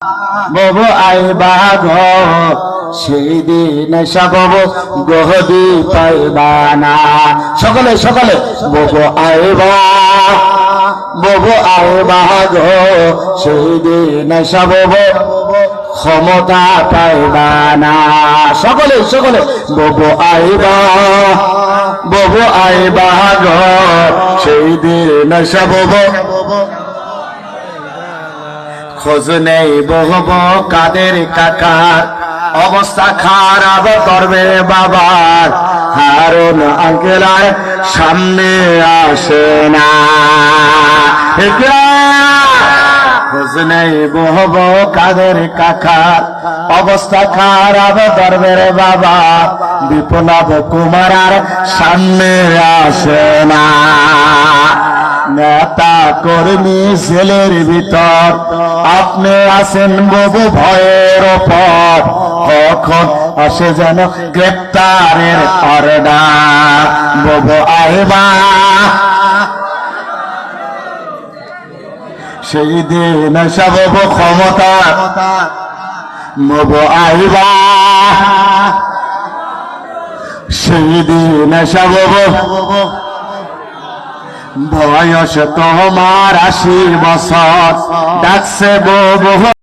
ববু আইবা গো সেই দিন সব গহদি পাইবা না। সকলে সকলে ববু আইবা গো সেই দিন সব ক্ষমতা পাইবা না। সকলে সকলে ববু আইবা গো সেই দিন সব খোঁজ নেই বহব কাদের কাকার অবস্থা খারাপ করবে বাবার। হারুন আঙ্কেল আর সামনে আসে না। খোঁজ নেই বহব কাদের কাকার অবস্থা খারাপ করবে বাবা। বিপ্লব কুমার আর সামনে আসে না। নেতা কর্মী জেলের ভিতর আপনি আছেন ববু ভয়ের ওপর। কখন আসে যেন গ্রেপ্তারের অর্ডার। ববু আইবা সেই দিন সব ক্ষমতা। ববু আইবা সেই দিন সব বয়স তোমার 80 বছর ডাকছে ববু।